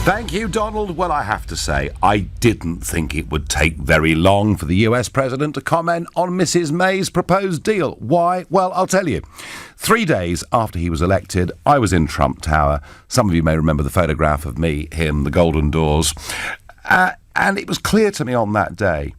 Thank you, Donald. Well, I have to say, I didn't think it would take very long for the US president to comment on Mrs. May's proposed deal. Why? Well, I'll tell you. 3 days after he was elected, I was in Trump Tower. Some of you may remember the photograph of me, him, the golden doors. And it was clear to me on that day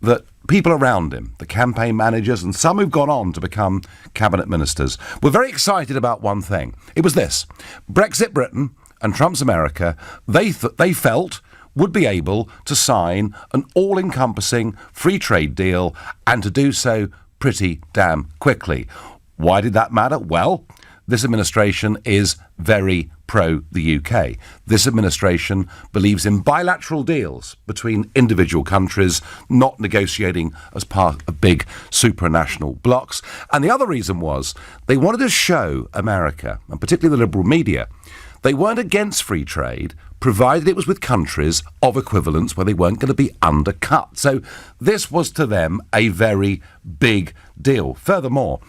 that people around him, the campaign managers and some who've gone on to become cabinet ministers, were very excited about one thing. It was this: Brexit Britain and Trump's America, they felt would be able to sign an all-encompassing free trade deal, and to do so pretty damn quickly. Why did that matter? Well, this administration is very pro the UK. This administration believes in bilateral deals between individual countries, not negotiating as part of big supranational blocs. And the other reason was they wanted to show America, and particularly the liberal media, they weren't against free trade, provided it was with countries of equivalence where they weren't going to be undercut. So this was to them a very big deal. Furthermore,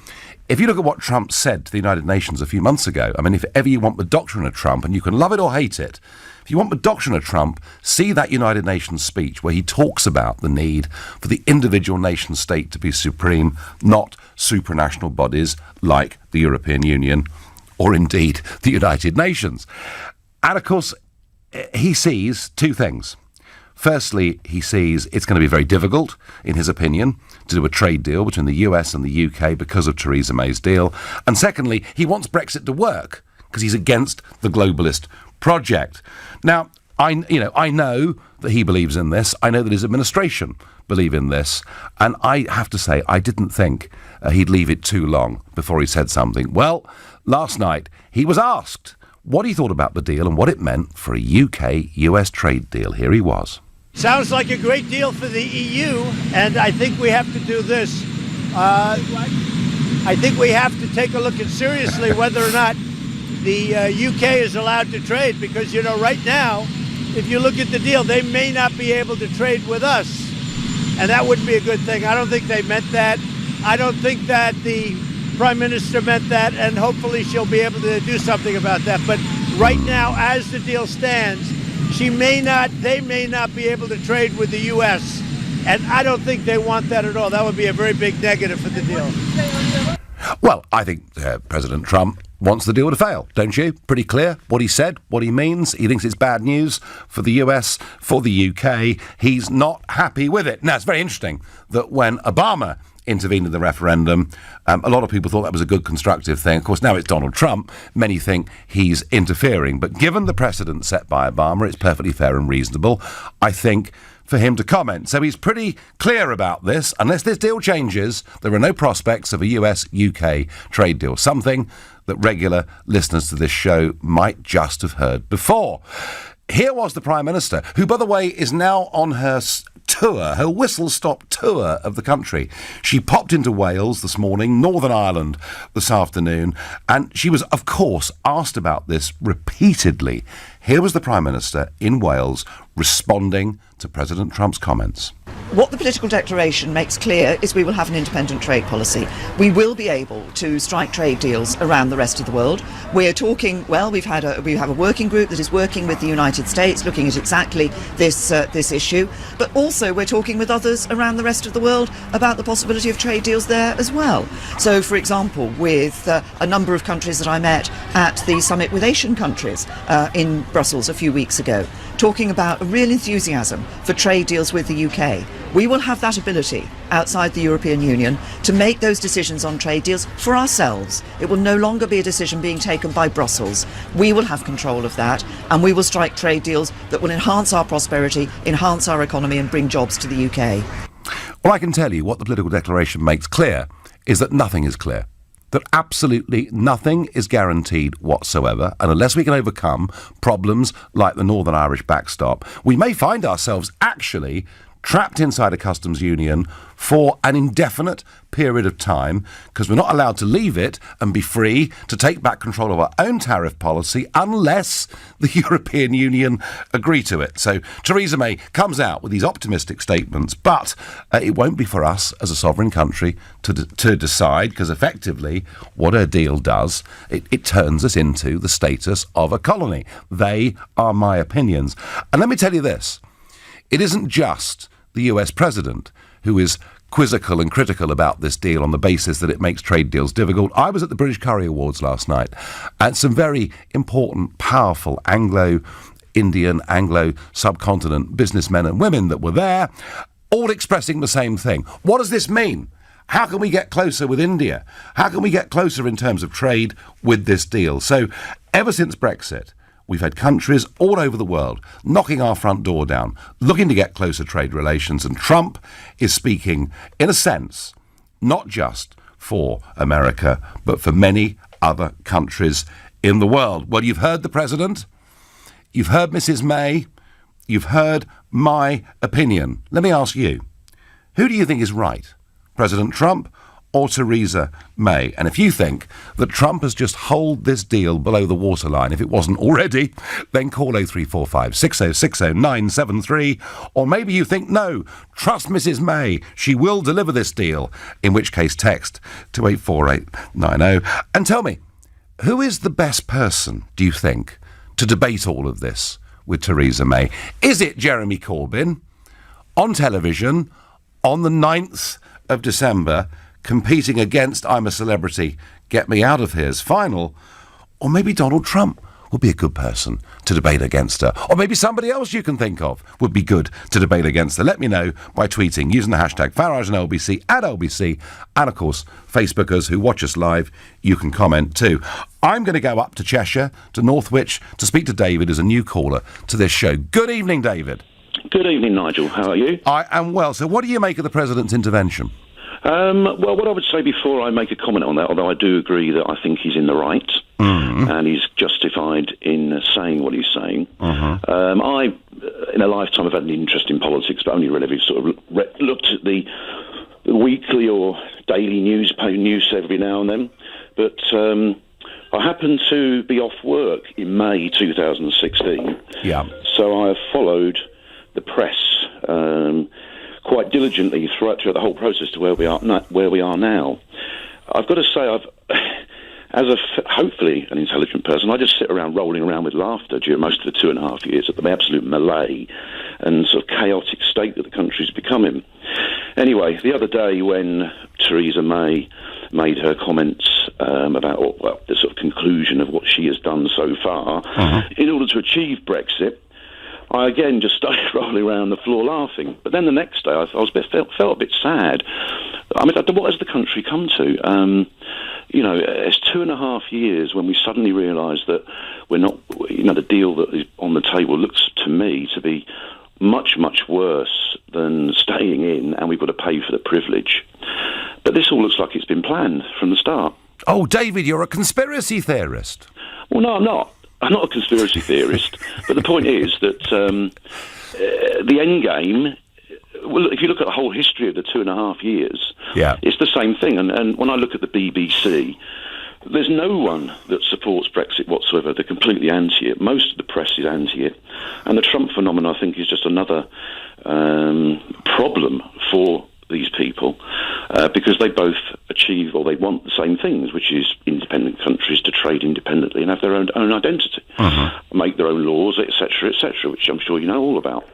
if you look at what Trump said to the United Nations a few months ago, I mean, if ever you want the doctrine of Trump, and you can love it or hate it, if you want the doctrine of Trump, see that United Nations speech where he talks about the need for the individual nation state to be supreme, not supranational bodies like the European Union or indeed the United Nations. And of course, he sees two things. Firstly, he sees it's going to be very difficult, in his opinion, to do a trade deal between the US and the UK because of Theresa May's deal. And secondly, he wants Brexit to work because he's against the globalist project. Now, I know that he believes in this. I know that his administration believe in this. And I have to say, I didn't think he'd leave it too long before he said something. Well, last night, he was asked what he thought about the deal and what it meant for a UK-US trade deal. Here he was. Sounds like a great deal for the EU, and I think we have to do this. I think we have to take a look at seriously whether or not the UK is allowed to trade, because, you know, right now, if you look at the deal, they may not be able to trade with us, and that wouldn't be a good thing. I don't think they meant that. I don't think that the Prime Minister meant that, and hopefully she'll be able to do something about that. But right now, as the deal stands, they may not be able to trade with the U.S., and I don't think they want that at all. That would be a very big negative for the deal. Well, I think President Trump wants the deal to fail, don't you? Pretty clear what he said, what he means. He thinks it's bad news for the US, for the UK. He's not happy with it. Now, it's very interesting that when Obama intervened in the referendum, a lot of people thought that was a good constructive thing. Of course, now it's Donald Trump. Many think he's interfering. But given the precedent set by Obama, it's perfectly fair and reasonable, I think, for him to comment. So he's pretty clear about this. Unless this deal changes, there are no prospects of a US-UK trade deal, something that regular listeners to this show might just have heard before. Here was the Prime Minister, who, by the way, is now on her tour, her whistle-stop tour of the country. She popped into Wales this morning, Northern Ireland this afternoon, and she was, of course, asked about this repeatedly. Here was the Prime Minister in Wales responding to President Trump's comments. What the political declaration makes clear is we will have an independent trade policy. We will be able to strike trade deals around the rest of the world. We're talking, well, we have a working group that is working with the United States, looking at exactly this issue, but also we're talking with others around the rest of the world about the possibility of trade deals there as well. So, for example, with a number of countries that I met at the summit with Asian countries in Brussels a few weeks ago, talking about a real enthusiasm for trade deals with the UK. We will have that ability outside the European Union to make those decisions on trade deals for ourselves. It will no longer be a decision being taken by Brussels. We will have control of that, and we will strike trade deals that will enhance our prosperity, enhance our economy, and bring jobs to the UK. Well, I can tell you what the political declaration makes clear is that nothing is clear. That absolutely nothing is guaranteed whatsoever, and unless we can overcome problems like the Northern Irish backstop, we may find ourselves actually trapped inside a customs union for an indefinite period of time, because we're not allowed to leave it and be free to take back control of our own tariff policy unless the European Union agree to it. So Theresa May comes out with these optimistic statements, but it won't be for us as a sovereign country to decide, because effectively what her deal does, it turns us into the status of a colony. They are my opinions. And let me tell you this, it isn't just the US president who is quizzical and critical about this deal on the basis that it makes trade deals difficult. I was at the British Curry Awards last night, and some very important, powerful Anglo-Indian, Anglo-subcontinent businessmen and women that were there, all expressing the same thing. What does this mean? How can we get closer with India? How can we get closer in terms of trade with this deal? So ever since Brexit, we've had countries all over the world knocking our front door down, looking to get closer trade relations, and Trump is speaking, in a sense, not just for America, but for many other countries in the world. Well, you've heard the president, you've heard Mrs. May, you've heard my opinion. Let me ask you, who do you think is right, President Trump or Theresa May? And if you think that Trump has just holed this deal below the waterline, if it wasn't already, then call 0345 6060 973. Or maybe you think, no, trust Mrs. May, she will deliver this deal, in which case text to 84890. And tell me, who is the best person, do you think, to debate all of this with Theresa May? Is it Jeremy Corbyn on television on the 9th of December, competing against I'm a Celebrity, Get Me Out of Here's final? Or maybe Donald Trump would be a good person to debate against her. Or maybe somebody else you can think of would be good to debate against her. Let me know by tweeting using the hashtag Farage and LBC at LBC. And of course, Facebookers who watch us live, you can comment too. I'm going to go up to Cheshire, to Northwich, to speak to David, who's a new caller to this show. Good evening, David. Good evening, Nigel. How are you? I am well. So what do you make of the President's intervention? Well, what I would say before I make a comment on that, although I do agree that I think he's in the right, and he's justified in saying what he's saying. I, in a lifetime, have had an interest in politics, but only really sort of looked at the weekly or daily news every now and then. But I happened to be off work in May 2016, so I have followed the press quite diligently throughout the whole process to where we are now. I've got to say, as hopefully an intelligent person, I just sit around rolling around with laughter during most of the 2.5 years at the absolute melee and sort of chaotic state that the country's becoming. Anyway, the other day when Theresa May made her comments about the sort of conclusion of what she has done so far in order to achieve Brexit, I again just started rolling around the floor laughing. But then the next day, I felt a bit sad. I mean, what has the country come to? It's 2.5 years when we suddenly realise that we're not, the deal that is on the table looks to me to be much, much worse than staying in, and we've got to pay for the privilege. But this all looks like it's been planned from the start. Oh, David, you're a conspiracy theorist. Well, no, I'm not. I'm not a conspiracy theorist, but the point is that the end game, well, if you look at the whole history of the 2.5 years, it's the same thing. And when I look at the BBC, there's no one that supports Brexit whatsoever. They're completely anti it. Most of the press is anti it. And the Trump phenomenon, I think, is just another problem for these people because they both achieve, or they want the same things, which is independent countries to trade independently and have their own identity, make their own laws, etc., which I'm sure you know all about.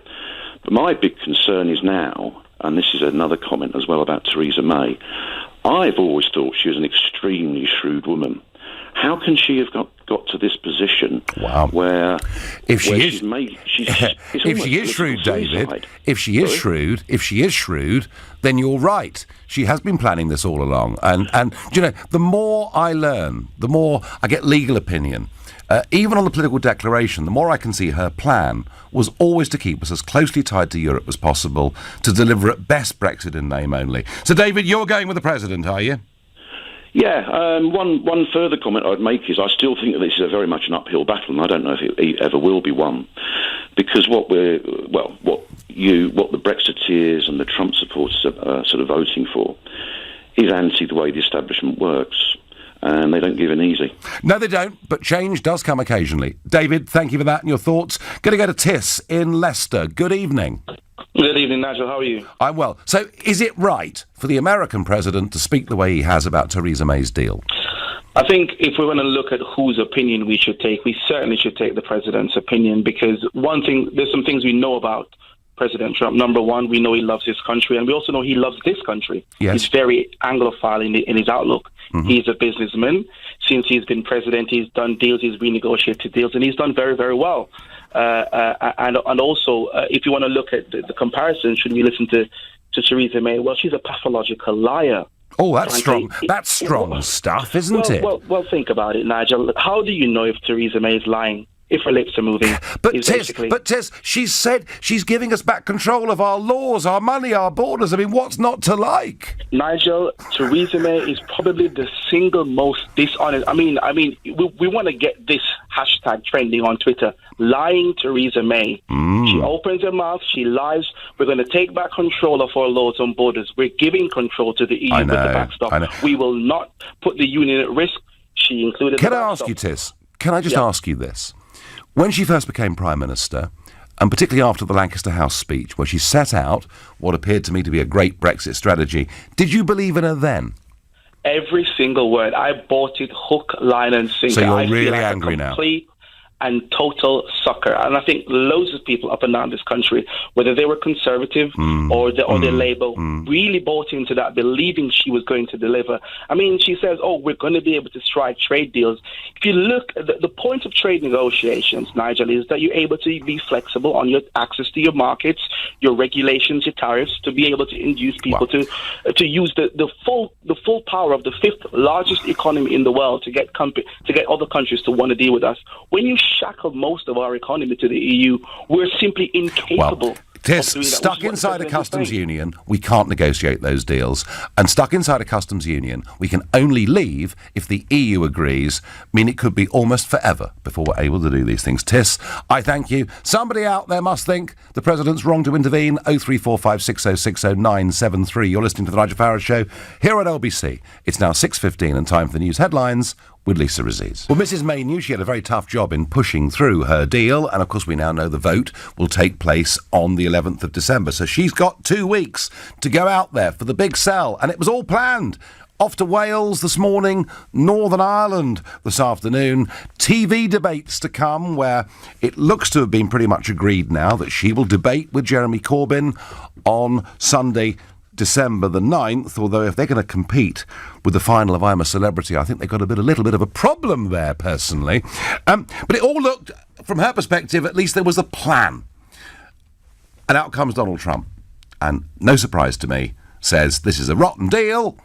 But my big concern is now, and this is another comment as well about Theresa May, I've always thought she was an extremely shrewd woman. How can she have got to this position where if she is shrewd, David, if she is shrewd, then you're right. She has been planning this all along. And the more I learn, the more I get legal opinion. Even on the political declaration, the more I can see her plan was always to keep us as closely tied to Europe as possible, to deliver at best Brexit in name only. So, David, you're going with the president, are you? Yeah, one further comment I'd make is I still think that this is a very much an uphill battle, and I don't know if it ever will be won, because what the Brexiteers and the Trump supporters are sort of voting for is anti the way the establishment works, and they don't give in easy. No, they don't, but change does come occasionally. David, thank you for that and your thoughts. Going to go to Tiss in Leicester. Good evening. Good evening, Nigel. How are you? I'm well. So, is it right for the American president to speak the way he has about Theresa May's deal? I think if we're going to look at whose opinion we should take, we certainly should take the president's opinion, because one thing, there's some things we know about President Trump. Number one, we know he loves his country, and we also know he loves this country. Yes. He's very Anglophile in his outlook. Mm-hmm. He's a businessman. Since he's been president, he's done deals, he's renegotiated deals, and he's done very, very well. And also, if you want to look at the comparison, should we listen to Theresa May? Well, she's a pathological liar. Oh, that's strong. That's strong stuff, isn't it? Well, think about it, Nigel. How do you know if Theresa May is lying? If her lips are moving. But Tess, she said she's giving us back control of our laws, our money, our borders. I mean, what's not to like? Nigel, Theresa May is probably the single most dishonest. I mean, we want to get this hashtag trending on Twitter. Lying Theresa May. She opens her mouth, she lies. We're going to take back control of our laws and borders. We're giving control to the EU with the backstop. We will not put the union at risk. She included Can the I backstop. ask you, Tiss? Can I just ask you this? When she first became Prime Minister, and particularly after the Lancaster House speech, where she set out what appeared to me to be a great Brexit strategy, did you believe in her then? Every single word. I bought it hook, line and sinker. So you're I really feel like angry a now? complete and total sucker. And I think loads of people up and down this country, whether they were Conservative or they're Labour, really bought into that, believing she was going to deliver. I mean, she says, we're going to be able to strike trade deals. If you look at the point of trade negotiations, Nigel, is that you're able to be flexible on your access to your markets, your regulations, your tariffs, to be able to induce people to use the full power of the fifth largest economy in the world to get other countries to want to deal with us. When you shackle most of our economy to the EU, we're simply incapable. Stuck inside a customs union, we can't negotiate those deals. And stuck inside a customs union, we can only leave if the EU agrees. I mean, it could be almost forever before we're able to do these things. Tiss, I thank you. Somebody out there must think the president's wrong to intervene. 03456060973. You're listening to The Nigel Farage Show here at LBC. It's now 6:15 and time for the news headlines with Lisa Aziz. Well, Mrs May knew she had a very tough job in pushing through her deal, and of course we now know the vote will take place on the 11th of December. So she's got 2 weeks to go out there for the big sell, and it was all planned. Off to Wales this morning, Northern Ireland this afternoon. TV debates to come, where it looks to have been pretty much agreed now that she will debate with Jeremy Corbyn on Sunday, December the 9th, although if they're going to compete with the final of I'm a Celebrity, I think they've got a little bit of a problem there, personally. But it all looked, from her perspective, at least there was a plan. And out comes Donald Trump, and no surprise to me, says this is a rotten deal,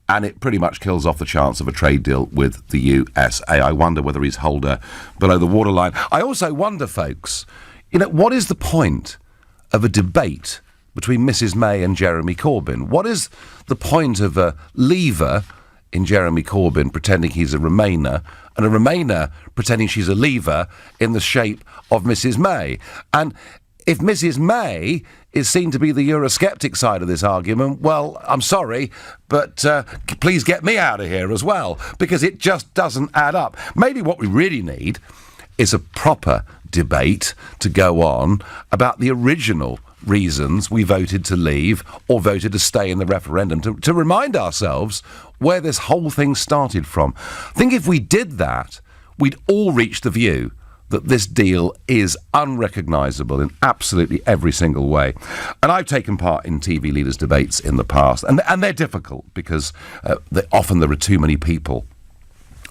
and it pretty much kills off the chance of a trade deal with the USA. I wonder whether he's holder below the waterline. I also wonder, folks, what is the point of a debate between Mrs May and Jeremy Corbyn? What is the point of a leaver in Jeremy Corbyn pretending he's a Remainer, and a Remainer pretending she's a leaver in the shape of Mrs May? And if Mrs May is seen to be the Eurosceptic side of this argument, well, I'm sorry, but please get me out of here as well, because it just doesn't add up. Maybe what we really need is a proper debate to go on about the original reasons we voted to leave or voted to stay in the referendum, to remind ourselves where this whole thing started from. I think if we did that, we'd all reach the view that this deal is unrecognisable in absolutely every single way. And I've taken part in TV leaders' debates in the past, and they're difficult because often there are too many people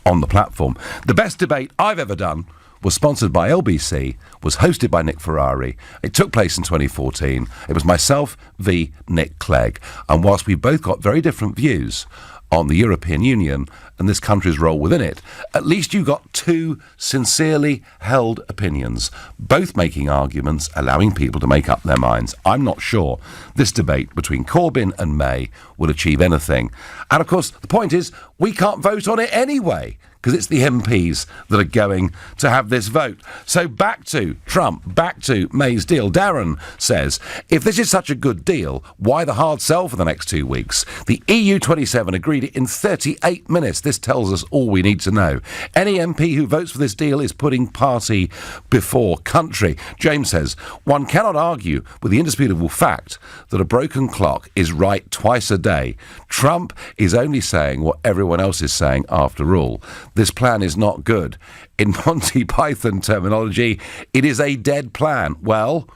on the platform. The best debate I've ever done was sponsored by LBC, was hosted by Nick Ferrari. It took place in 2014. It was myself v Nick Clegg. And whilst we both got very different views on the European Union and this country's role within it, at least you got two sincerely held opinions, both making arguments, allowing people to make up their minds. I'm not sure this debate between Corbyn and May will achieve anything. And of course, the point is, we can't vote on it anyway, because it's the MPs that are going to have this vote. So back to Trump, back to May's deal. Darren says, if this is such a good deal, why the hard sell for the next 2 weeks? The EU27 agreed it in 38 minutes. This tells us all we need to know. Any MP who votes for this deal is putting party before country. James says, one cannot argue with the indisputable fact that a broken clock is right twice a day. Trump is only saying what everyone else is saying after all. This plan is not good. In Monty Python terminology, it is a dead plan. Well,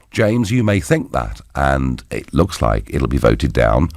James, you may think that, and it looks like it'll be voted down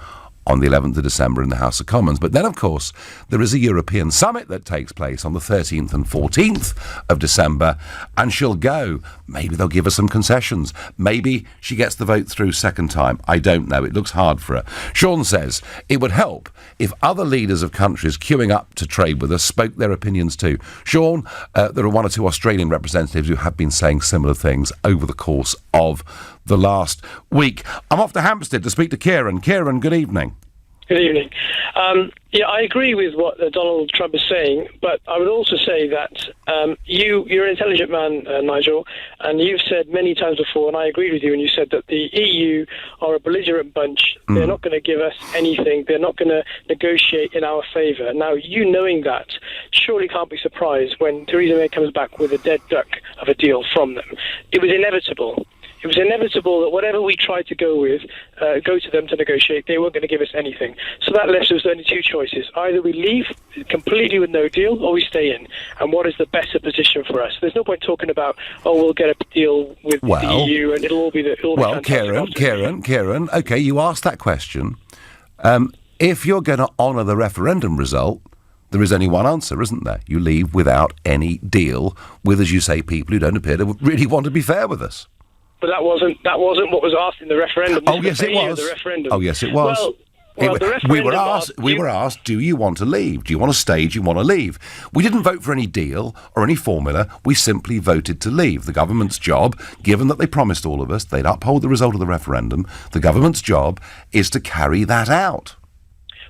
on the 11th of December in the House of Commons. But then, of course, there is a European summit that takes place on the 13th and 14th of December, and she'll go. Maybe they'll give her some concessions. Maybe she gets the vote through second time. I don't know. It looks hard for her. Sean says, it would help if other leaders of countries queuing up to trade with us spoke their opinions too. Sean, there are one or two Australian representatives who have been saying similar things over the course of the last week. I'm off to Hampstead to speak to Kieran. Kieran, good evening. Good evening. I agree with what Donald Trump is saying, but I would also say that you're an intelligent man, Nigel, and you've said many times before, and I agree with you when you said that the EU are a belligerent bunch. They're not going to give us anything. They're not going to negotiate in our favour. Now, you knowing that surely can't be surprised when Theresa May comes back with a dead duck of a deal from them. It was inevitable. It was inevitable that whatever we tried to go to them to negotiate, they weren't going to give us anything. So that left us only two choices. Either we leave completely with no deal, or we stay in. And what is the better position for us? There's no point talking about, we'll get a deal with the EU and it'll all be Kieran, okay, you asked that question. If you're going to honour the referendum result, there is only one answer, isn't there? You leave without any deal with, as you say, people who don't appear to really want to be fair with us. But that wasn't what was asked in the referendum. Oh, yes, it was. Oh, yes, it was. We were asked, do you want to leave? Do you want to stay? Do you want to leave? We didn't vote for any deal or any formula. We simply voted to leave. The government's job, given that they promised all of us they'd uphold the result of the referendum, the government's job is to carry that out.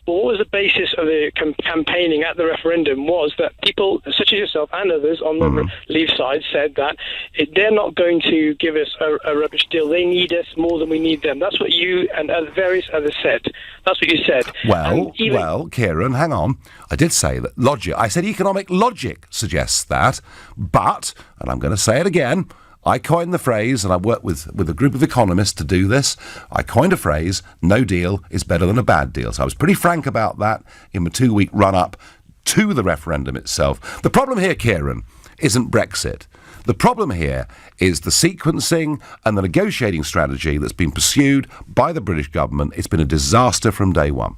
Well, what was the basis of the campaigning at the referendum was that people such as yourself and others on the Leave side said that they're not going to give us a rubbish deal. They need us more than we need them. That's what you and various others said. That's what you said. Well, Kieran, hang on. I did say that logic. I said economic logic suggests that, but, and I'm going to say it again, I coined the phrase, and I worked with a group of economists to do this. I coined a phrase, no deal is better than a bad deal. So I was pretty frank about that in the 2-week run-up to the referendum itself. The problem here, Kieran, isn't Brexit. The problem here is the sequencing and the negotiating strategy that's been pursued by the British government. It's been a disaster from day one.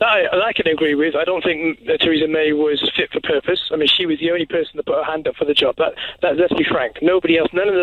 I can agree with. I don't think Theresa May was fit for purpose. I mean, she was the only person to put her hand up for the job. Let's be frank. Nobody else, none of the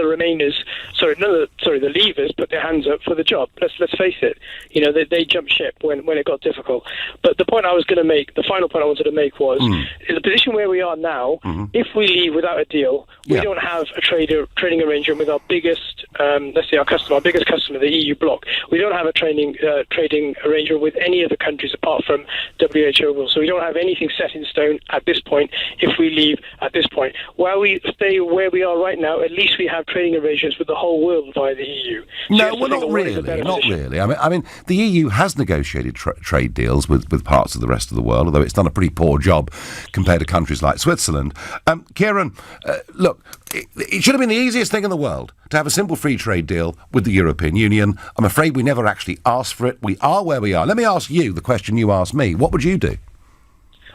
the Leavers put their hands up for the job. Let's face it. You know, they jumped ship when it got difficult. But the point I was going to make, the final point I wanted to make was, in the position where we are now, if we leave without a deal, we don't have a trading arrangement with our biggest, let's say our biggest customer, the EU bloc. We don't have a trading arrangement with any of the countries apart from WHO rules. So we don't have anything set in stone at this point if we leave at this point. While we stay where we are right now, at least we have trading arrangements with the whole world via the EU. So no, well, not really. I mean, the EU has negotiated trade deals with parts of the rest of the world, although it's done a pretty poor job compared to countries like Switzerland. Kieran, look, it should have been the easiest thing in the world to have a simple free trade deal with the European Union. I'm afraid we never actually asked for it. We are where we are. Let me ask you the question you asked me. What would you do?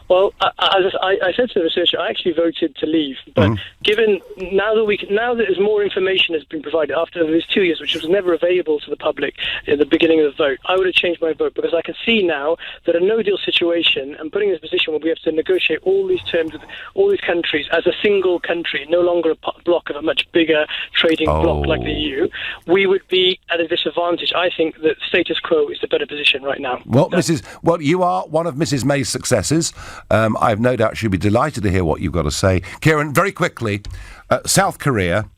Well, I said to the researcher, I actually voted to leave. But given now that there's more information has been provided after these 2 years, which was never available to the public at the beginning of the vote, I would have changed my vote because I can see now that a no-deal situation and putting in a position where we have to negotiate all these terms with all these countries as a single country, no longer a block of a much bigger trading bloc like the EU, we would be at a disadvantage. I think that status quo is the better position right now. Well, you are one of Mrs May's successors. I've no doubt she'll be delighted to hear what you've got to say. Kieran, very quickly, South Korea,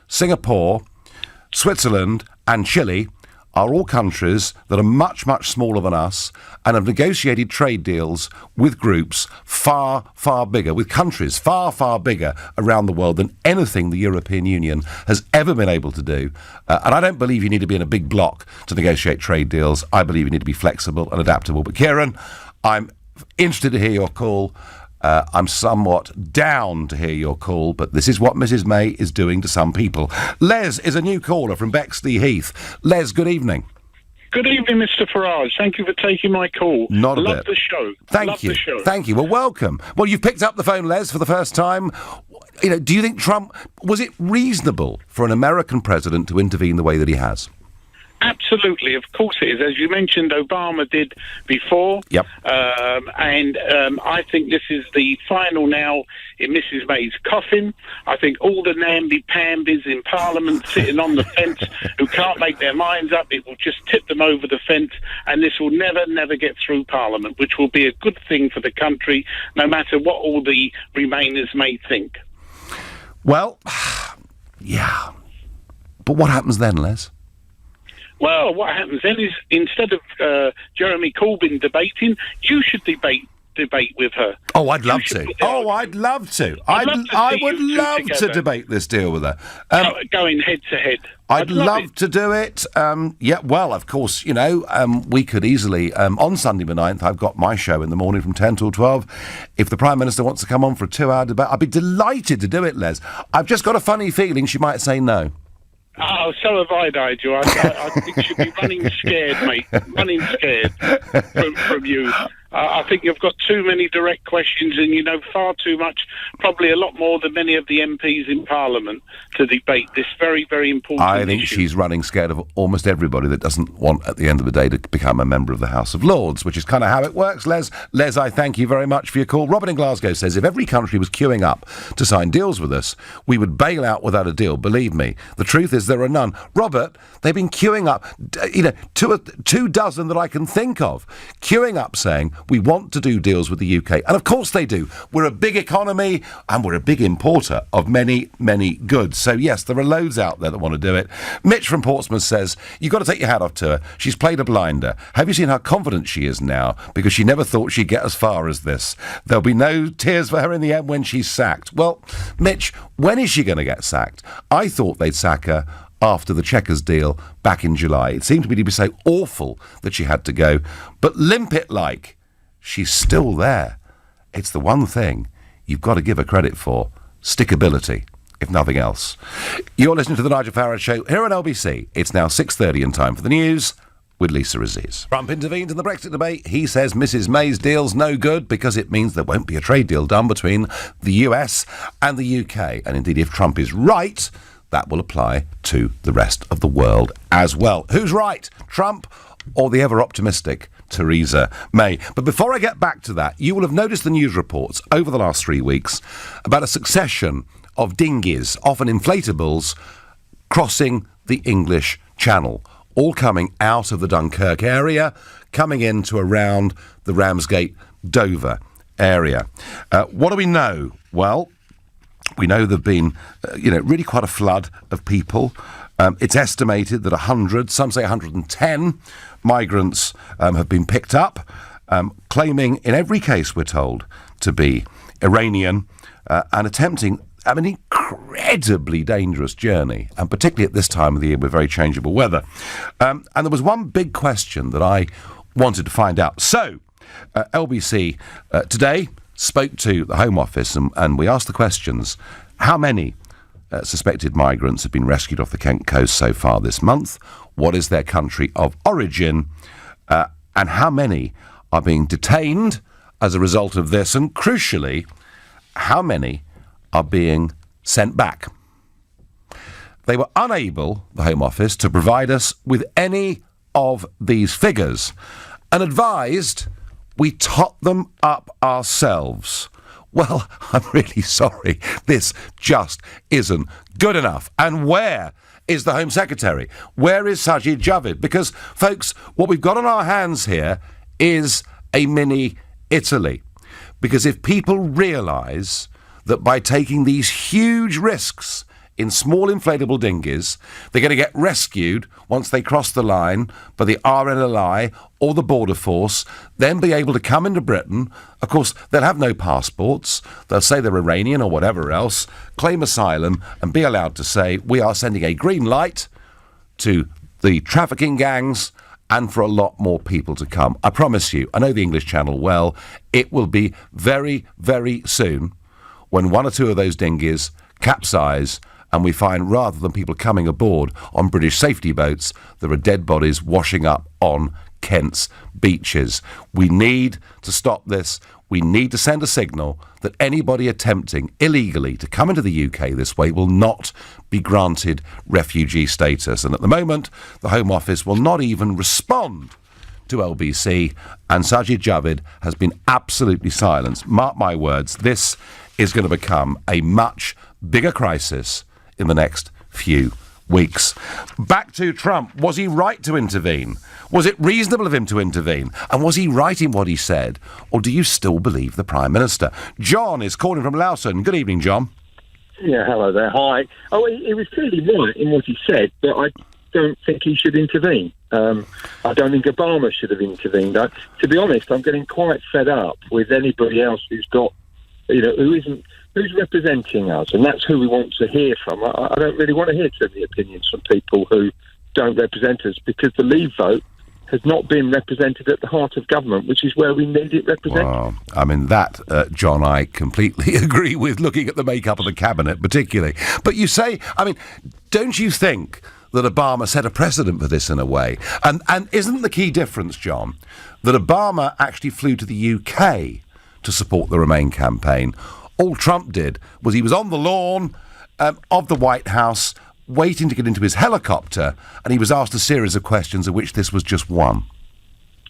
Singapore, Switzerland and Chile are all countries that are much, much smaller than us and have negotiated trade deals with groups far, far bigger, with countries far, far bigger around the world than anything the European Union has ever been able to do. And I don't believe you need to be in a big bloc to negotiate trade deals. I believe you need to be flexible and adaptable. But Kieran, I'm interested to hear your call. I'm somewhat down to hear your call, but this is what Mrs May is doing to some people. Les is a new caller from Bexley Heath. Les, good evening. Good evening, Mr. Farage. Thank you for taking my call. Not a bit. Love the show. Thank you. Thank you. Well, welcome. Well, you've picked up the phone, Les, for the first time. You know, do you think was it reasonable for an American president to intervene the way that he has? Absolutely, of course it is. As you mentioned, Obama did before. Yep. And I think this is the final now in Mrs May's coffin. I think all the namby-pambies in Parliament sitting on the fence who can't make their minds up, it will just tip them over the fence, and this will never, never get through Parliament, which will be a good thing for the country, no matter what all the Remainers may think. Well, yeah. But what happens then, Les? Well, what happens then is instead of Jeremy Corbyn debating, you should debate with her. Oh, I'd love to. I'd love to. I would love to debate this deal with her. Going head to head. I'd love to do it. Yeah, well, of course, you know, we could easily, on Sunday the 9th, I've got my show in the morning from 10 till 12. If the Prime Minister wants to come on for a 2-hour debate, I'd be delighted to do it, Les. I've just got a funny feeling she might say no. Oh, so have I, Nigel. I think you should be running scared, mate. Running scared from you. I think you've got too many direct questions and you know far too much, probably a lot more than many of the MPs in Parliament, to debate this very, very important I think issue. She's running scared of almost everybody that doesn't want, at the end of the day, to become a member of the House of Lords, which is kind of how it works, Les. Les, I thank you very much for your call. Robert in Glasgow says, if every country was queuing up to sign deals with us, we would bail out without a deal, believe me. The truth is there are none. Robert, they've been queuing up, you know, two dozen that I can think of, queuing up saying, we want to do deals with the UK. And of course they do. We're a big economy and we're a big importer of many, many goods. So yes, there are loads out there that want to do it. Mitch from Portsmouth says, you've got to take your hat off to her. She's played a blinder. Have you seen how confident she is now? Because she never thought she'd get as far as this. There'll be no tears for her in the end when she's sacked. Well, Mitch, when is she going to get sacked? I thought they'd sack her after the Chequers deal back in July. It seemed to me to be so awful that she had to go. But limp it like, she's still there. It's the one thing you've got to give her credit for. Stickability, if nothing else. You're listening to The Nigel Farage Show here on LBC. It's now 6:30 and time for the news with Lisa Aziz. Trump intervened in the Brexit debate. He says Mrs May's deal's no good because it means there won't be a trade deal done between the US and the UK. And indeed, if Trump is right, that will apply to the rest of the world as well. Who's right, Trump or the ever-optimistic Theresa May? But before I get back to that, you will have noticed the news reports over the last 3 weeks about a succession of dinghies, often inflatables, crossing the English Channel, all coming out of the Dunkirk area, coming into around the Ramsgate, Dover area. What do we know? Well, we know there have been, really quite a flood of people. It's estimated that 100, some say 110 migrants have been picked up, claiming in every case, we're told, to be Iranian and attempting an incredibly dangerous journey, and particularly at this time of the year with very changeable weather. And there was one big question that I wanted to find out. So, LBC today spoke to the Home Office and we asked the questions. How many suspected migrants have been rescued off the Kent coast so far this month? What is their country of origin? And how many are being detained as a result of this? And crucially, how many are being sent back? They were unable, the Home Office, to provide us with any of these figures and advised we tot them up ourselves. Well, I'm really sorry. This just isn't good enough. And where is the Home Secretary? Where is Sajid Javid? Because, folks, what we've got on our hands here is a mini Italy. Because if people realise that by taking these huge risks in small inflatable dinghies, they're going to get rescued once they cross the line by the RNLI or the Border Force, then be able to come into Britain. Of course, they'll have no passports. They'll say they're Iranian or whatever else, claim asylum, and be allowed to say, we are sending a green light to the trafficking gangs and for a lot more people to come. I promise you, I know the English Channel well, it will be very, very soon when one or two of those dinghies capsize and we find, rather than people coming aboard on British safety boats, there are dead bodies washing up on Kent's beaches. We need to stop this. We need to send a signal that anybody attempting illegally to come into the UK this way will not be granted refugee status. And at the moment, the Home Office will not even respond to LBC, and Sajid Javid has been absolutely silenced. Mark my words, this is going to become a much bigger crisis in the next few weeks. Back to Trump. Was he right to intervene? Was it reasonable of him to intervene? And was he right in what he said? Or do you still believe the Prime Minister? John is calling from Lawson. Good evening, John. Yeah, hello there. Hi. Oh, he was clearly right in what he said, but I don't think he should intervene. I don't think Obama should have intervened. To be honest, I'm getting quite fed up with anybody else who's got, who's representing us, and that's who we want to hear from. I don't really want to hear too many opinions from people who don't represent us, because the Leave vote has not been represented at the heart of government, which is where we need it represented. Well, I mean, that, John, I completely agree with, looking at the makeup of the cabinet particularly. But you say, I mean, don't you think that Obama set a precedent for this in a way? And isn't the key difference, John, that Obama actually flew to the UK to support the Remain campaign? All Trump did was he was on the lawn of the White House waiting to get into his helicopter, and he was asked a series of questions, of which this was just one.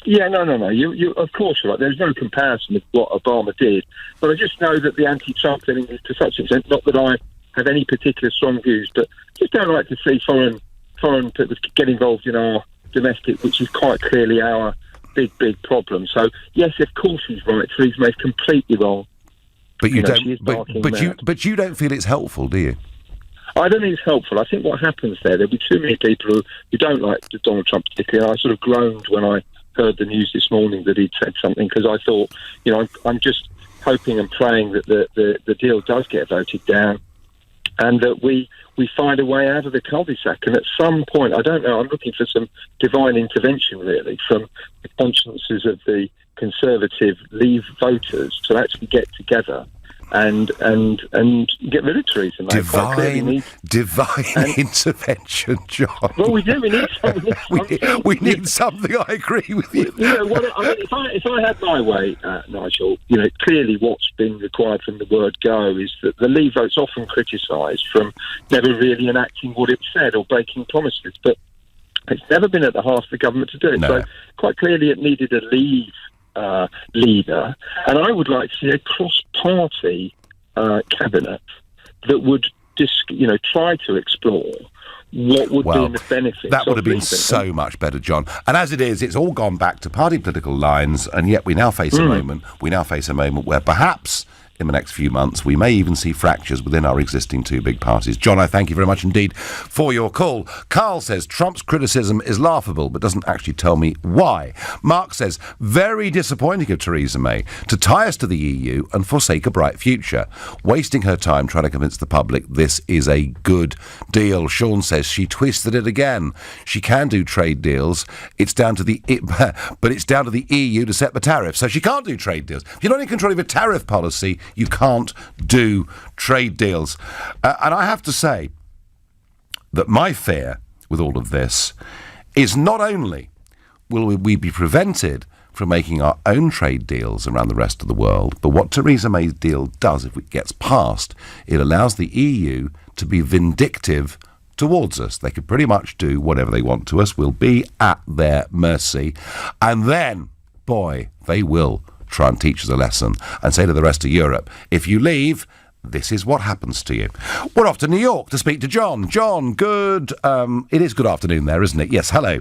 Yeah, no. You of course you're right. There's no comparison with what Obama did. But I just know that the anti-Trump feeling is to such an extent, not that I have any particular strong views, but just don't like to see foreign people get involved in our domestic, which is quite clearly our big problem. So, yes, of course he's right. Theresa May's completely wrong. But you don't feel it's helpful, do you? I don't think it's helpful. I think what happens there'll be too many people who don't like Donald Trump particularly. I sort of groaned when I heard the news this morning that he'd said something, because I thought, I'm just hoping and praying that the deal does get voted down, and that we find a way out of the cul-de-sac. And at some point, I don't know, I'm looking for some divine intervention, really, from the consciences of the Conservative Leave voters to actually get together and get rid of Theresa May. Divine intervention, John. Well, we do. We need something. we need something. I agree with you. If I had my way, Nigel, clearly what's been required from the word go is that the Leave vote's often criticised from never really enacting what it said or breaking promises, but it's never been at the heart of the government to do it. No. So quite clearly it needed a Leave leader, and I would like to see a cross-party cabinet that would try to explore what would be in the benefits. That would have been so much better, John. And as it is, it's all gone back to party political lines, and yet we now face a moment. We now face a moment where perhaps in the next few months we may even see fractures within our existing two big parties. John, I thank you very much indeed for your call. Carl says Trump's criticism is laughable but doesn't actually tell me why. Mark says very disappointing of Theresa May to tie us to the EU and forsake a bright future, wasting her time trying to convince the public this is a good deal. Sean says she twisted it again. She can do trade deals. It's down to the EU to set the tariff, so she can't do trade deals. If you're not in control of a tariff policy, you can't do trade deals. And I have to say that my fear with all of this is not only will we be prevented from making our own trade deals around the rest of the world. But what Theresa May's deal does, if it gets passed, it allows the EU to be vindictive towards us. They could pretty much do whatever they want to us. We'll be at their mercy. And then, boy, they will try and teach us a lesson and say to the rest of Europe, if you leave, this is what happens to you. We're off to New York to speak to John. John, it is good afternoon there, isn't it? Yes, hello.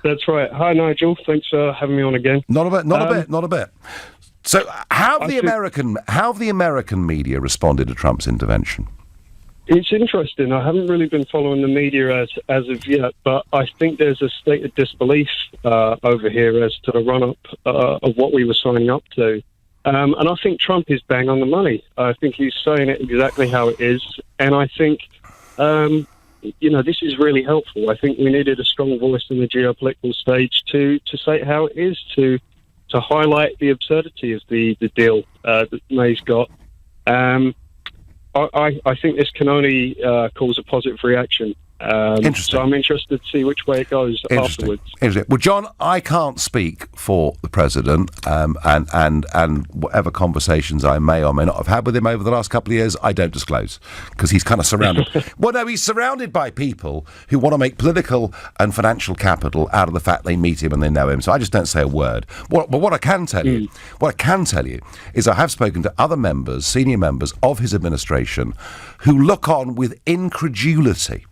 That's right. Hi, Nigel. Thanks for having me on again. Not a bit. So how have the American media responded to Trump's intervention? It's interesting. I haven't really been following the media as of yet, but I think there's a state of disbelief over here as to the run-up of what we were signing up to. And I think Trump is bang on the money. I think he's saying it exactly how it is. And I think, this is really helpful. I think we needed a strong voice in the geopolitical stage to say how it is, to highlight the absurdity of the deal that May's got. I think this can only cause a positive reaction. Interesting. So I'm interested to see which way it goes afterwards. Interesting. Well, John, I can't speak for the president, and whatever conversations I may or may not have had with him over the last couple of years, I don't disclose, because he's kind of surrounded. Well, no, he's surrounded by people who want to make political and financial capital out of the fact they meet him and they know him. So I just don't say a word. But what I can tell you, is I have spoken to other members, senior members of his administration, who look on with incredulity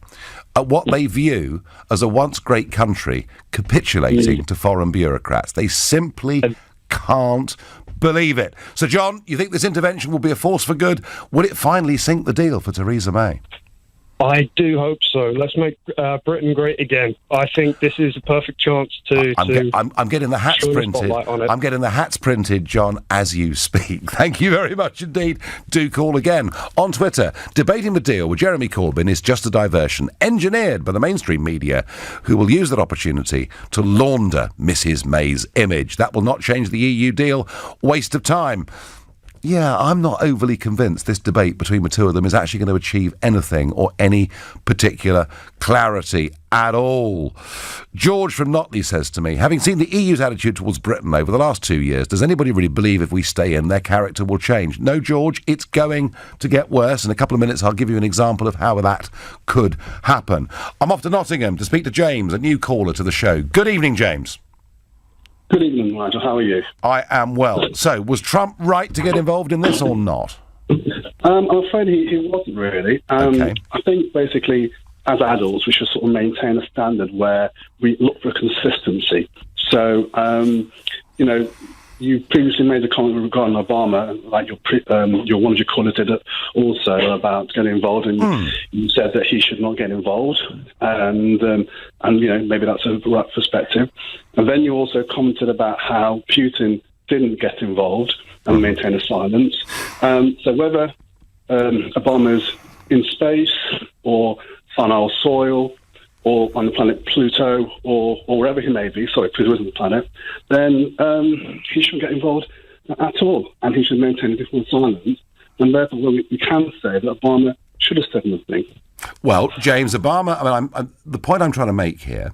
at what they view as a once great country capitulating to foreign bureaucrats. They simply can't believe it. So, John, you think this intervention will be a force for good? Will it finally sink the deal for Theresa May? I do hope so. Let's make Britain great again. I think this is a perfect chance to. I'm getting the hats printed. I'm getting the hats printed, John, as you speak. Thank you very much indeed. Do call again. On Twitter, debating the deal with Jeremy Corbyn is just a diversion engineered by the mainstream media, who will use that opportunity to launder Mrs May's image. That will not change the EU deal. Waste of time. Yeah, I'm not overly convinced this debate between the two of them is actually going to achieve anything or any particular clarity at all. George from Notley says to me, having seen the EU's attitude towards Britain over the last 2 years, does anybody really believe if we stay in, their character will change? No, George, it's going to get worse. In a couple of minutes, I'll give you an example of how that could happen. I'm off to Nottingham to speak to James, a new caller to the show. Good evening, James. Good evening, Nigel. How are you? I am well. So, was Trump right to get involved in this or not? I'm afraid he wasn't really. Okay. I think basically, as adults, we should sort of maintain a standard where we look for consistency. So, you previously made a comment regarding Obama, like your one of your callers did also about getting involved, and you said that he should not get involved, and maybe that's a right perspective. And then you also commented about how Putin didn't get involved and maintain a silence. So whether Obama's in space or on our soil, or on the planet Pluto, or wherever he may be, Pluto isn't the planet, then he shouldn't get involved at all, and he should maintain a different silence. And therefore, we can say that Obama should have said nothing. Well, James, Obama, the point I'm trying to make here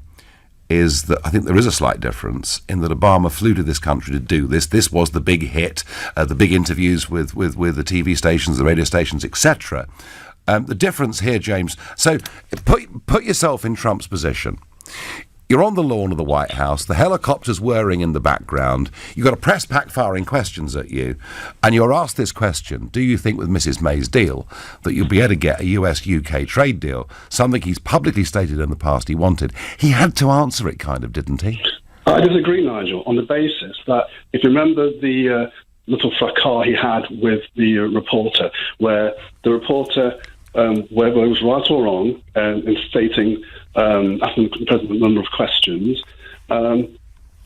is that I think there is a slight difference in that Obama flew to this country to do this. This was the big hit, the big interviews with the TV stations, the radio stations, etc. The difference here, James, so put yourself in Trump's position. You're on the lawn of the White House, the helicopter's whirring in the background, you've got a press pack firing questions at you, and you're asked this question: do you think with Mrs May's deal that you'll be able to get a US-UK trade deal, something he's publicly stated in the past he wanted? He had to answer it, kind of, didn't he? I disagree, Nigel, on the basis that if you remember the little fracas he had with the reporter, where the reporter, whether it was right or wrong, in stating, asking the president a number of questions,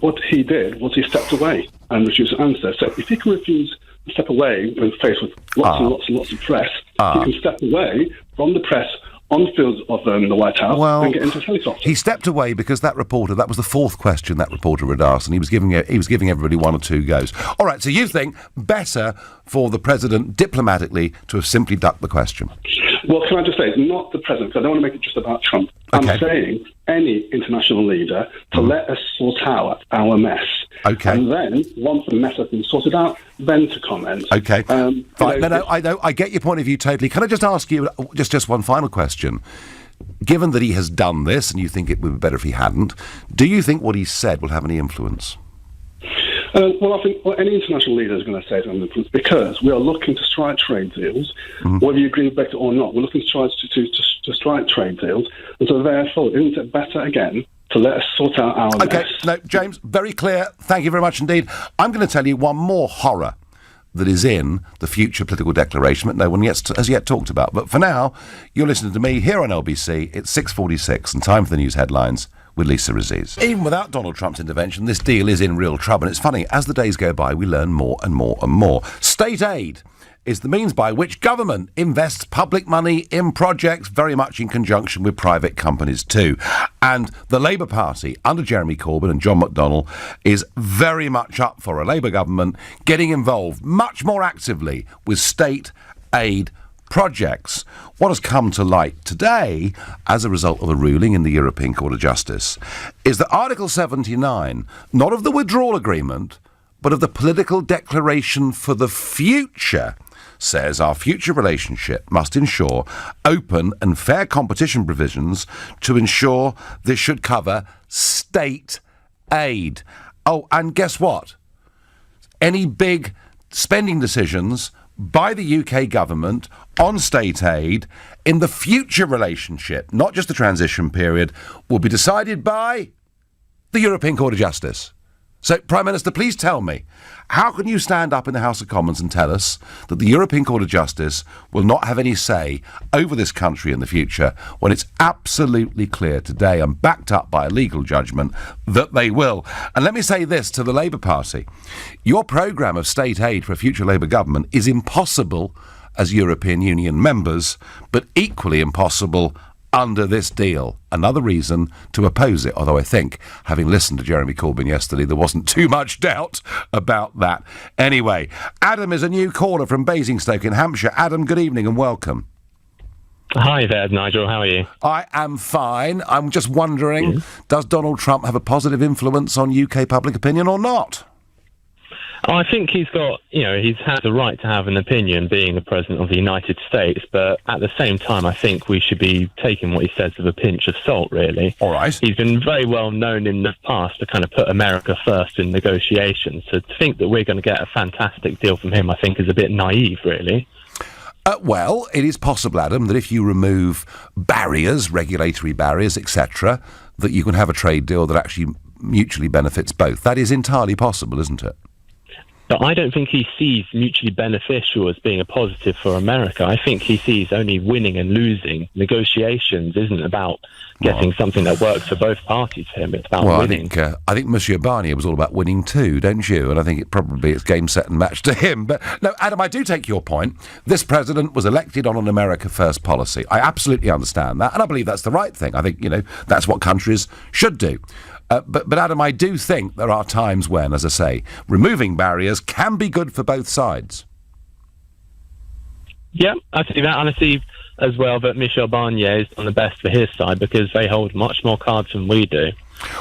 what he did was he stepped away and refused to answer. So if he can refuse to step away when faced with lots and lots of press, he can step away from the press on the field of the White House and get into a helicopter. He stepped away because that was the fourth question that reporter had asked, and he was giving everybody one or two goes. All right, so you think better for the president diplomatically to have simply ducked the question? Well, can I just say, not the president, because I don't want to make it just about Trump. Okay. I'm saying any international leader to let us sort out our mess. Okay. And then, once the mess has been sorted out, then to comment. Okay. Fine. You know, I know. I get your point of view totally. Can I just ask you just one final question? Given that he has done this, and you think it would be better if he hadn't, do you think what he said will have any influence? Well, I think any international leader is going to say it's under influence because we are looking to strike trade deals, whether you agree with Brexit or not. We're looking to strike trade deals, and so therefore, isn't it better again to let us sort out our Okay, mess? no, James, very clear. Thank you very much indeed. I'm going to tell you one more horror that is in the future political declaration that no one has yet talked about. But for now, you're listening to me here on LBC. It's 6:46 and time for the news headlines with Lisa Aziz. Even without Donald Trump's intervention, this deal is in real trouble. And it's funny, as the days go by, we learn more and more and more. State aid is the means by which government invests public money in projects, very much in conjunction with private companies too. And the Labour Party, under Jeremy Corbyn and John McDonnell, is very much up for a Labour government getting involved much more actively with state aid projects. What has come to light today, as a result of a ruling in the European Court of Justice, is that Article 79, not of the withdrawal agreement, but of the political declaration for the future, says our future relationship must ensure open and fair competition provisions to ensure this should cover state aid. Oh, and guess what? Any big spending decisions by the UK government on state aid in the future relationship, not just the transition period, will be decided by the European Court of Justice. So, Prime Minister, please tell me, how can you stand up in the House of Commons and tell us that the European Court of Justice will not have any say over this country in the future when it's absolutely clear today and backed up by a legal judgment that they will? And let me say this to the Labour Party. Your programme of state aid for a future Labour government is impossible as European Union members, but equally impossible under this deal. Another reason to oppose it, although I think, having listened to Jeremy Corbyn yesterday, there wasn't too much doubt about that. Anyway, Adam is a new caller from Basingstoke in Hampshire. Adam, good evening and welcome. Hi there, Nigel. How are you? I am fine. I'm just wondering, does Donald Trump have a positive influence on UK public opinion or not? I think he's got, he's had the right to have an opinion being the President of the United States, but at the same time, I think we should be taking what he says with a pinch of salt, really. All right. He's been very well known in the past to kind of put America first in negotiations, so to think that we're going to get a fantastic deal from him, I think, is a bit naive, really. Well, it is possible, Adam, that if you remove barriers, regulatory barriers, etc., that you can have a trade deal that actually mutually benefits both. That is entirely possible, isn't it? But I don't think he sees mutually beneficial as being a positive for America. I think he sees only winning and losing. Negotiations isn't about getting something that works for both parties for him. It's about winning. I think Monsieur Barnier was all about winning too, don't you? And I think it's game, set and match to him. But no, Adam, I do take your point. This president was elected on an America First policy. I absolutely understand that. And I believe that's the right thing. I think, that's what countries should do. But Adam, I do think there are times when, as I say, removing barriers can be good for both sides. Yeah, I see that. And I see as well that Michel Barnier is on the best for his side because they hold much more cards than we do.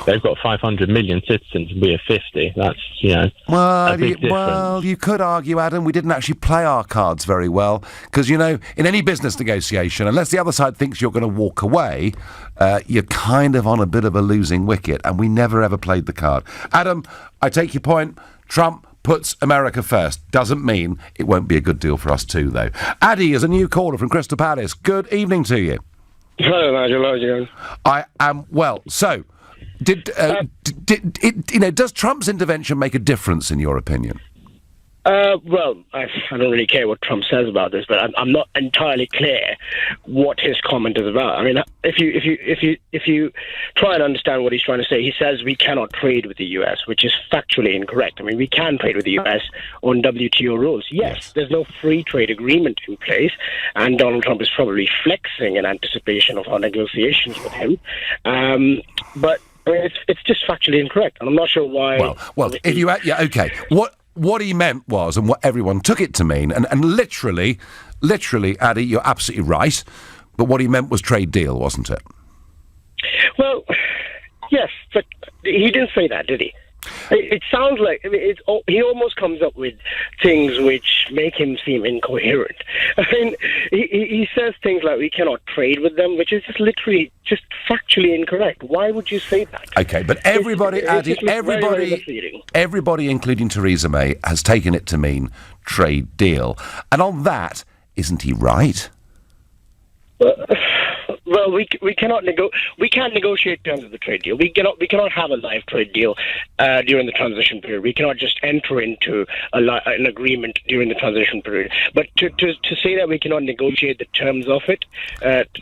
They've got 500 million citizens and we have 50. That's, a big difference. Well, you could argue, Adam, we didn't actually play our cards very well because, in any business negotiation, unless the other side thinks you're going to walk away, you're kind of on a bit of a losing wicket, and we never ever played the card. Adam, I take your point. Trump puts America first. Doesn't mean it won't be a good deal for us too, though. Addy is a new caller from Crystal Palace. Good evening to you. Hello, Nigel. How are you going? I am well. So, does Trump's intervention make a difference in your opinion? Well, I don't really care what Trump says about this, but I'm not entirely clear what his comment is about. I mean, if you try and understand what he's trying to say, he says we cannot trade with the US, which is factually incorrect. I mean, we can trade with the US on WTO rules. Yes, there's no free trade agreement in place, and Donald Trump is probably flexing in anticipation of our negotiations with him. But I mean, it's just factually incorrect, and I'm not sure why. Well, okay. What he meant was, and what everyone took it to mean, and literally, literally, Addy, you're absolutely right, but what he meant was trade deal, wasn't it? Well, yes, but he didn't say that, did he? It sounds like he almost comes up with things which make him seem incoherent. I mean, he says things like we cannot trade with them, which is just literally just factually incorrect. Why would you say that? Okay, but everybody, everybody, including Theresa May, has taken it to mean trade deal, and on that, isn't he right? Well, we cannot we can't negotiate terms of the trade deal. We cannot have a live trade deal during the transition period. We cannot just enter into an agreement during the transition period. But to say that we cannot negotiate the terms of it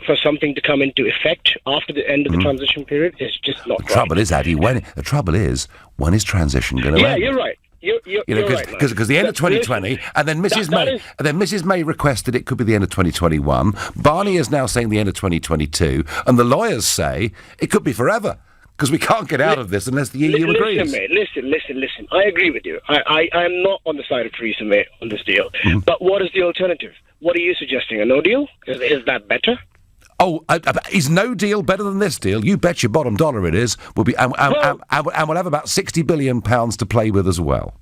for something to come into effect after the end of the transition period is just not right. The trouble is, Addy, when is transition going to end? Yeah, you're right. You're right, because the end of 2020, and then Mrs. May requested it could be the end of 2021. Barney is now saying the end of 2022, and the lawyers say it could be forever because we can't get out of this unless the EU agrees. Listen. I agree with you. I am not on the side of Theresa May on this deal. But what is the alternative? What are you suggesting? A no deal? Is that better? Oh, is no deal better than this deal? You bet your bottom dollar it is. We'll be, and we'll have about £60 billion to play with as well.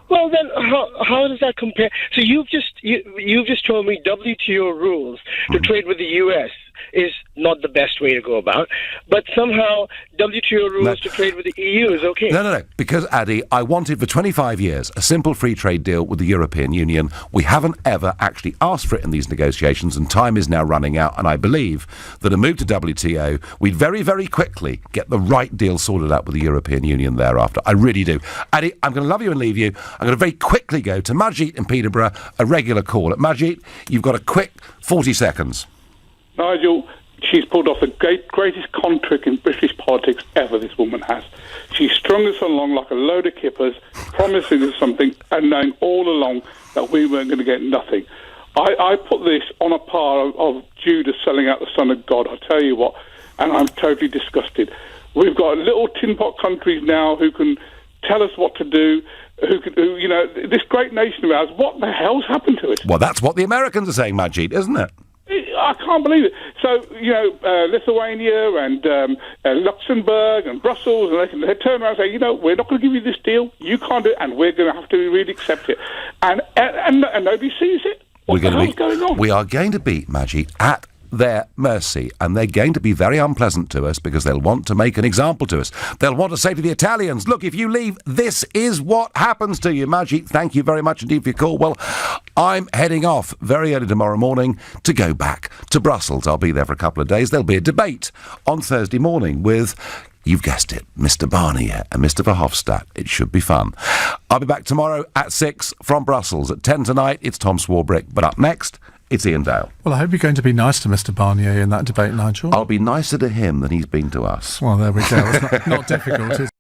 Well, then, how does that compare? So you've just told me WTO rules to trade with the US is not the best way to go about, but somehow WTO rules to trade with the EU is okay. No. Because, Addy, I wanted for 25 years a simple free trade deal with the European Union. We haven't ever actually asked for it in these negotiations, and time is now running out, and I believe that a move to WTO, we'd very, very quickly get the right deal sorted out with the European Union thereafter. I really do. Addy, I'm going to love you and leave you. I'm going to very quickly go to Majid in Peterborough, a regular call. At Majid, you've got a quick 40 seconds. Nigel, she's pulled off the greatest con trick in British politics ever, this woman has. She strung us along like a load of kippers, promising us something and knowing all along that we weren't going to get nothing. I put this on a par of Judas selling out the Son of God, I tell you what, and I'm totally disgusted. We've got little tin pot countries now who can tell us what to do, this great nation of ours, what the hell's happened to it? Well, that's what the Americans are saying, Majid, isn't it? I can't believe it. So, Lithuania and Luxembourg and Brussels, and they turn around and say, we're not going to give you this deal, you can't do it, and we're going to have to really accept it. And nobody sees it. What the hell's going on? We are going to be, Majid, at their mercy, and they're going to be very unpleasant to us because they'll want to make an example to us. They'll want to say to the Italians, look, if you leave, this is what happens to you. Majid, thank you very much indeed for your call. Well, I'm heading off very early tomorrow morning to go back to Brussels. I'll be there for a couple of days. There'll be a debate on Thursday morning with, you've guessed it, Mr. Barnier and Mr. Verhofstadt. It should be fun. I'll be back tomorrow at 6 from Brussels. At 10 tonight, it's Tom Swarbrick. But up next, it's Ian Dale. Well, I hope you're going to be nice to Mr. Barnier in that debate, Nigel. I'll be nicer to him than he's been to us. Well, there we go. It's not difficult, is it?